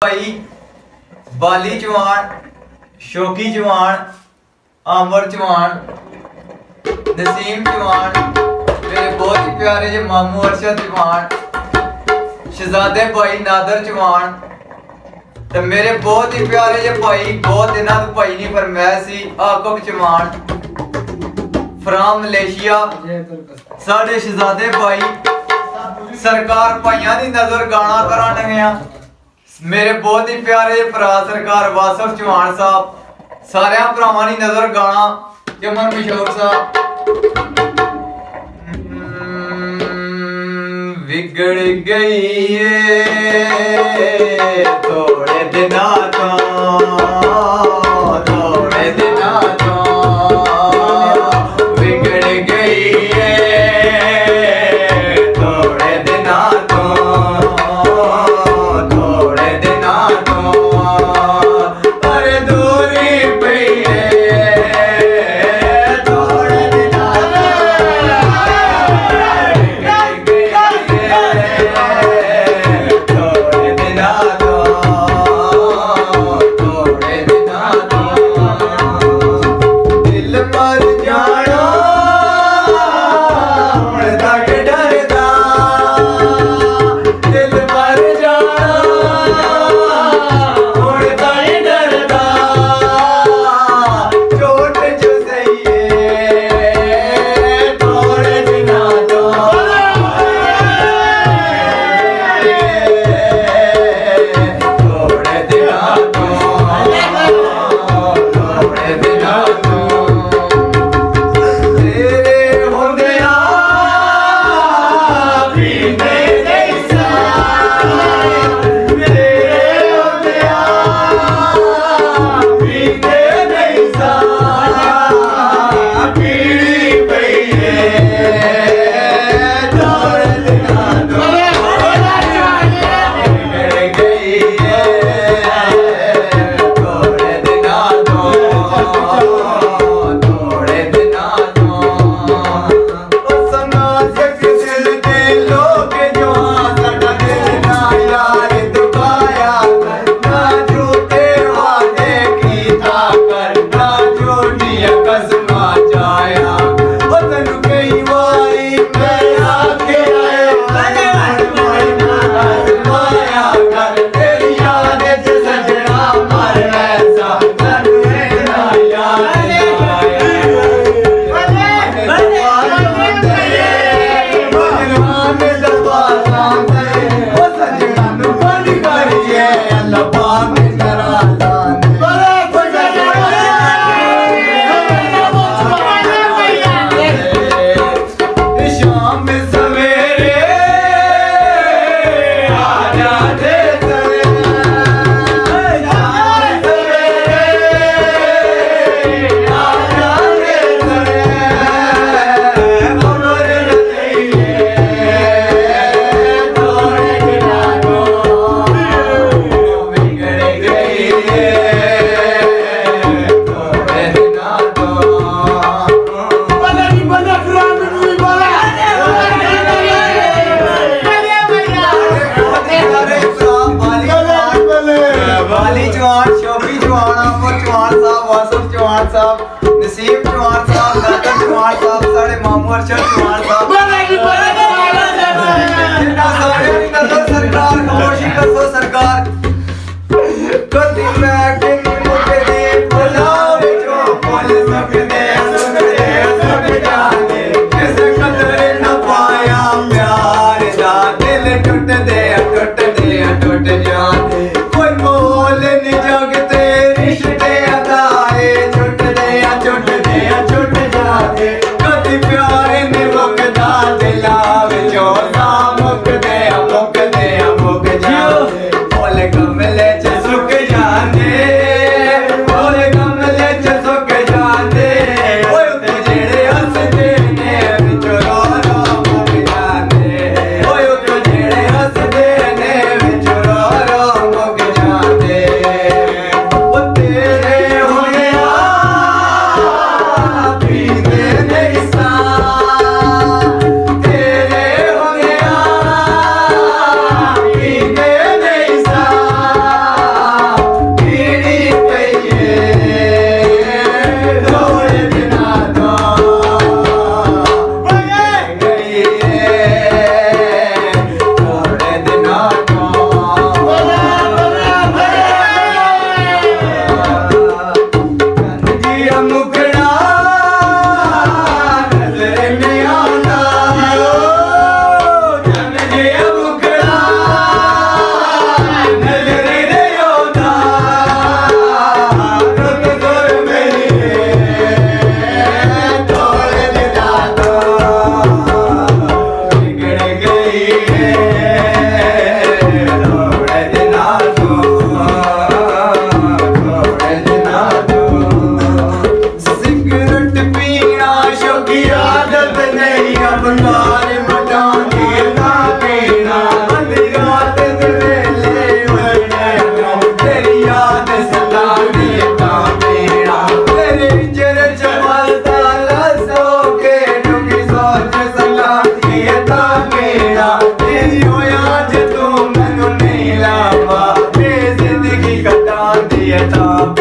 भाई बाली चौहान, शौकी चौहान, आंबर चौहान, नसीम चौहान, मेरे बहुत ही प्यारे जे मामू अरशद चौहान, शहजादे भाई नादर चौहान, तो मेरे बहुत ही प्यारे जे भाई बहुत दिनों तो भाई नहीं पर मैं सी आकब चौहान फ्राम मलेशिया। साढ़े शहजादे भाई सरकार भाइयों की नजर गाना कराने गया। मेरे बहुत ही प्यारे भरा सरकार वासफ चौहान साहब, सारे भरावां दी नजर गाना चमन मशहूर साहब। बिगड़ गई थोड़े दिना तो, थोड़े दिना तो बिगड़ गई थोड़े दिना तो, थोड़े दिना तो अरे दूरी पे थोड़े दिना थोड़े दिना तो, थोड़े दिना तो दिल मर जाना हुण तक डरदा, दिल मर जाना हुण तक डरदा, चोट जो सही है थोड़े दिना तो, थोड़े दिना तो, थोड़े दिना तो तेरे होंदिया पींदे नहीं सा, तेरे होंदिया पींदे नहीं सा, पीड़ी पई थोड़े दिना तो बिगड़ गई थोड़े दिना तो, थोड़े दिना तो समाजक दिल दे लोग जो साडा दिल ना यार दुखाया करना, झूठे वादे कीता करना, झूठियां कसमां जाया ओ तैनू कई वारी मैं आखे आया माया कर तेरी याद च सजना मर ऐसा तैनू ना याद शाम सवेरे आजा दे बाली चौहान, शौकी चौहान, आंबर चौहान साहब, वासफ चौहान साहब, नसीम चौहान साहब, नादर चौहान साहब, साढ़े मामू अरशद चौहान साहब, जिन्ना सारे दी नजर सरकार खामोशी करो सरकार। कदी मैं किन्नी मुझे दी बुलावे जो बोल सकदे सुन जाने, किसे कदर न पाया प्यार दा, दिल टूट जाने कोई मोल नहीं जगते रिश्ते अदाए, छुट जाते कदी प्यार ने मुकदा दिला विचों सा मुक जाते बोल गमले च सुक जाते, बोल गमले च सुक जाते ओए उत्ते जेड़े हसदे ने विचों रो रो मुक जाते, ओए उत्ते जेड़े हसदे ने विचों रो रो मुक जाते ओ तेरे होया पींदे नहीं सा, तेरे होया पींदे नहीं सा। शैताब